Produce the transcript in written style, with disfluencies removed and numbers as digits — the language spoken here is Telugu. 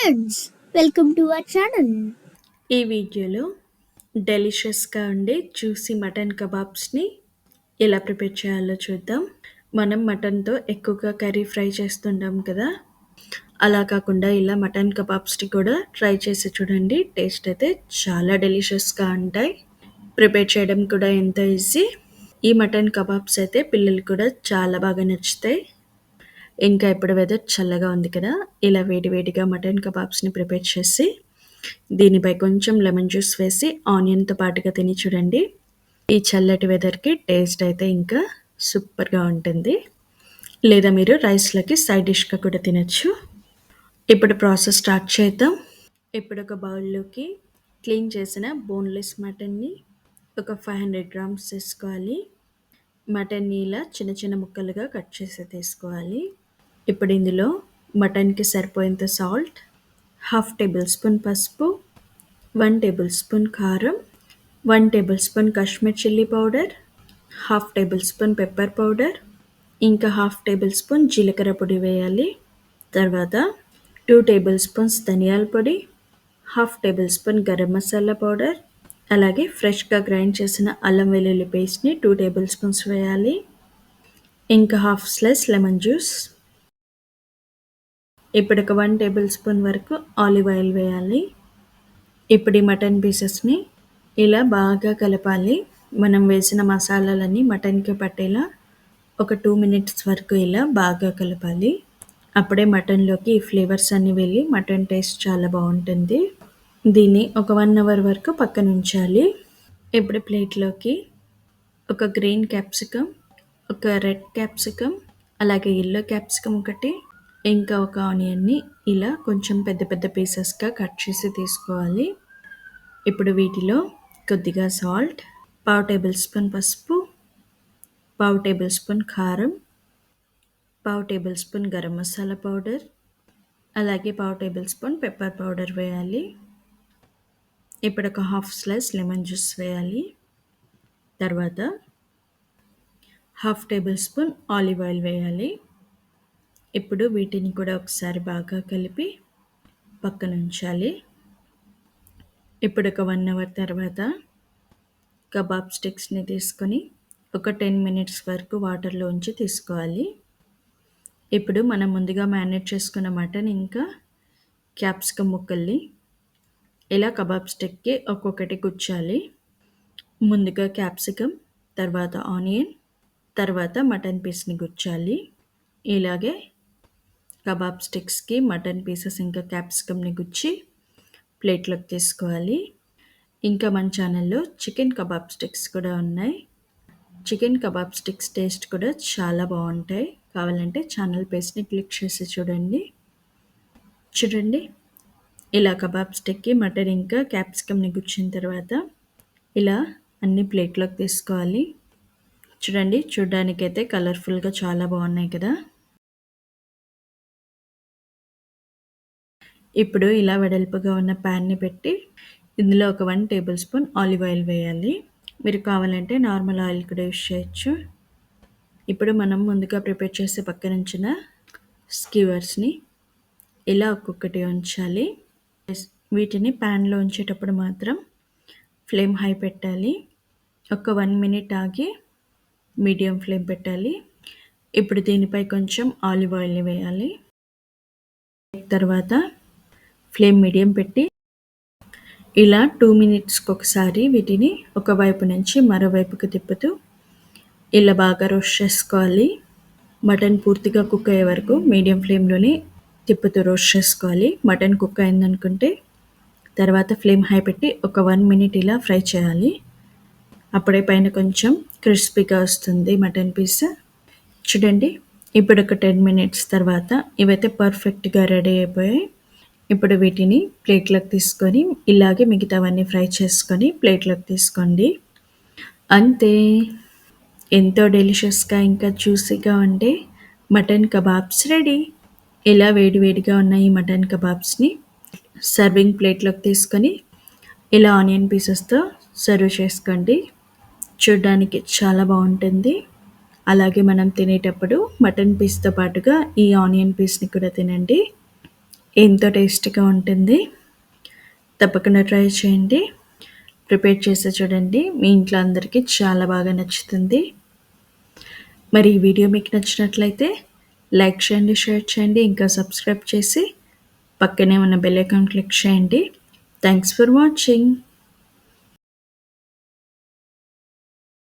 friends, welcome to our channel. ఈ వీడియోలో డెలిషియస్గా ఉండే జ్యూసీ మటన్ కబాబ్స్ని ఎలా ప్రిపేర్ చేయాలో చూద్దాం. మనం మటన్తో ఎక్కువగా కర్రీ ఫ్రై చేస్తుంటాం కదా, అలా కాకుండా ఇలా మటన్ కబాబ్స్ని కూడా ట్రై చేసి చూడండి. టేస్ట్ అయితే చాలా డెలిషియస్గా ఉంటాయి. ప్రిపేర్ చేయడం కూడా ఎంతో ఈజీ. ఈ మటన్ కబాబ్స్ అయితే పిల్లలు కూడా చాలా బాగా నచ్చుతాయి. ఇంకా ఇప్పుడు వెదర్ చల్లగా ఉంది కదా, ఇలా వేడివేడిగా మటన్ కబాబ్స్ని ప్రిపేర్ చేసి దీనిపై కొంచెం లెమన్ జ్యూస్ వేసి ఆనియన్తో పాటుగా తిని చూడండి. ఈ చల్లటి వెదర్కి టేస్ట్ అయితే ఇంకా సూపర్గా ఉంటుంది. లేదా మీరు రైస్లోకి సైడ్ డిష్గా కూడా తినచ్చు. ఇప్పుడు ప్రాసెస్ స్టార్ట్ చేద్దాం. ఇప్పుడు ఒక బౌల్లోకి క్లీన్ చేసిన బోన్లెస్ మటన్ని ఒక 500 గ్రామ్స్ తీసుకోవాలి. మటన్ని ఇలా చిన్న చిన్న ముక్కలుగా కట్ చేసి తీసుకోవాలి. ఇప్పుడు ఇందులో మటన్కి సరిపోయేంత సాల్ట్, హాఫ్ టేబుల్ స్పూన్ పసుపు, 1 టేబుల్ స్పూన్ కారం, 1 table spoon Kashmir chilli powder, half table spoon pepper powder, ఇంకా హాఫ్ టేబుల్ స్పూన్ జీలకర్ర పొడి వేయాలి. తర్వాత 2 టేబుల్ స్పూన్స్ ధనియాల పొడి, half table spoon garam masala powder, అలాగే ఫ్రెష్గా గ్రైండ్ చేసిన అల్లం వెల్లుల్లి పేస్ట్ని 2 టేబుల్ స్పూన్స్ వేయాలి. ఇంకా హాఫ్ స్లైస్ లెమన్ జ్యూస్. ఇప్పుడు ఒక 1 టేబుల్ స్పూన్ వరకు ఆలివ్ ఆయిల్ వేయాలి. ఇప్పుడు ఈ మటన్ పీసెస్ని ఇలా బాగా కలపాలి. మనం వేసిన మసాలాలన్నీ మటన్కి పట్టేలా ఒక 2 మినిట్స్ వరకు ఇలా బాగా కలపాలి. అప్పుడే మటన్లోకి ఈ ఫ్లేవర్స్ అన్నీ వెళ్ళి మటన్ టేస్ట్ చాలా బాగుంటుంది. దీన్ని ఒక 1 అవర్ వరకు పక్కన ఉంచాలి. ఇప్పుడు ప్లేట్లోకి ఒక గ్రీన్ క్యాప్సికమ్, ఒక రెడ్ క్యాప్సికమ్, అలాగే ఎల్లో క్యాప్సికమ్ ఒకటి, ఇంకా ఒక ఆనియన్ని ఇలా కొంచెం పెద్ద పెద్ద పీసెస్గా కట్ చేసి తీసుకోవాలి. ఇప్పుడు వీటిలో కొద్దిగా సాల్ట్, పావు టేబుల్ స్పూన్ పసుపు, పావు టేబుల్ స్పూన్ కారం, పావు table spoon garam masala powder, అలాగే పావు టేబుల్ స్పూన్ పెప్పర్ పౌడర్ వేయాలి. ఇప్పుడు ఒక హాఫ్ స్లైస్ లెమన్ జ్యూస్ వేయాలి. తర్వాత half table spoon olive oil వేయాలి. ఇప్పుడు వీటిని కూడా ఒకసారి బాగా కలిపి పక్కన ఉంచాలి. ఇప్పుడు ఒక 1 అవర్ తర్వాత కబాబ్ స్టిక్స్ని తీసుకొని ఒక 10 మినిట్స్ వరకు వాటర్లో ఉంచి తీసుకోవాలి. ఇప్పుడు మనం ముందుగా మ్యారినేట్ చేసుకున్న మటన్ ఇంకా క్యాప్సికమ్ ముక్కల్ని ఇలా కబాబ్ స్టిక్కి ఒక్కొక్కటి గుచ్చాలి. ముందుగా క్యాప్సికమ్, తర్వాత ఆనియన్, తర్వాత మటన్ పీస్ని గుచ్చాలి. ఇలాగే కబాబ్ స్టిక్స్కి మటన్ పీసెస్ ఇంకా క్యాప్సికమ్ని గుచ్చి ప్లేట్లోకి తీసుకోవాలి. ఇంకా మన ఛానల్లో చికెన్ కబాబ్ స్టిక్స్ కూడా ఉన్నాయి. చికెన్ కబాబ్ స్టిక్స్ టేస్ట్ కూడా చాలా బాగుంటాయి. కావాలంటే ఛానల్ పేస్ట్ని క్లిక్ చేసి చూడండి. ఇలా కబాబ్ స్టిక్కి మటన్ ఇంకా క్యాప్సికమ్ని గుచ్చిన తర్వాత ఇలా అన్ని ప్లేట్లోకి తీసుకోవాలి. చూడడానికైతే కలర్ఫుల్గా చాలా బాగున్నాయి కదా. ఇప్పుడు ఇలా వెడల్పుగా ఉన్న ప్యాన్ని పెట్టి ఇందులో ఒక 1 టేబుల్ స్పూన్ ఆలివ్ ఆయిల్ వేయాలి. మీరు కావాలంటే నార్మల్ ఆయిల్ కూడా యూస్ చేయొచ్చు. ఇప్పుడు మనం ముందుగా ప్రిపేర్ చేసి పక్కన ఉంచిన స్క్యూవర్స్ని ఇలా ఒక్కొక్కటి ఉంచాలి. వీటిని ప్యాన్లో ఉంచేటప్పుడు మాత్రం ఫ్లేమ్ హై పెట్టాలి. ఒక 1 మినిట్ ఆగి మీడియం ఫ్లేమ్ పెట్టాలి. ఇప్పుడు దీనిపై కొంచెం ఆలివ్ ఆయిల్ని వేయాలి. తర్వాత ఫ్లేమ్ మీడియం పెట్టి ఇలా 2 మినిట్స్కి ఒకసారి వీటిని ఒకవైపు నుంచి మరోవైపుకి తిప్పుతూ ఇలా బాగా రోస్ట్ చేసుకోవాలి. మటన్ పూర్తిగా కుక్ అయ్యే వరకు మీడియం ఫ్లేమ్లోనే తిప్పుతూ రోస్ట్ చేసుకోవాలి. మటన్ కుక్ అయిందనుకుంటే తర్వాత ఫ్లేమ్ హై పెట్టి ఒక 1 మినిట్ ఇలా ఫ్రై చేయాలి. అప్పుడే పైన కొంచెం క్రిస్పీగా వస్తుంది మటన్ పీస్. చూడండి, ఇప్పుడు ఒక 10 మినిట్స్ తర్వాత ఇవైతే పర్ఫెక్ట్గా రెడీ అయిపోయాయి. ఇప్పుడు వీటిని ప్లేట్లోకి తీసుకొని ఇలాగే మిగతావన్నీ ఫ్రై చేసుకొని ప్లేట్లోకి తీసుకోండి. అంతే, ఎంతో డెలిషియస్గా ఇంకా జ్యూసీగా ఉండే మటన్ కబాబ్స్ రెడీ. ఇలా వేడివేడిగా ఉన్న ఈ మటన్ కబాబ్స్ని సర్వింగ్ ప్లేట్లోకి తీసుకొని ఇలా ఆనియన్ పీసెస్తో సర్వ్ చేసుకోండి. చూడడానికి చాలా బాగుంటుంది. అలాగే మనం తినేటప్పుడు మటన్ పీస్తో పాటుగా ఈ ఆనియన్ పీస్ని కూడా తినండి. ఎంతో టేస్టీగా ఉంటుంది. తప్పకుండా ట్రై చేయండి. ప్రిపేర్ చేసి చూడండి. మీ ఇంట్లో అందరికీ చాలా బాగా నచ్చుతుంది. మరి ఈ వీడియో మీకు నచ్చినట్లయితే లైక్ చేయండి, షేర్ చేయండి, ఇంకా సబ్స్క్రైబ్ చేసి పక్కనే ఉన్న బెల్ ఐకాన్ క్లిక్ చేయండి. Thanks for watching.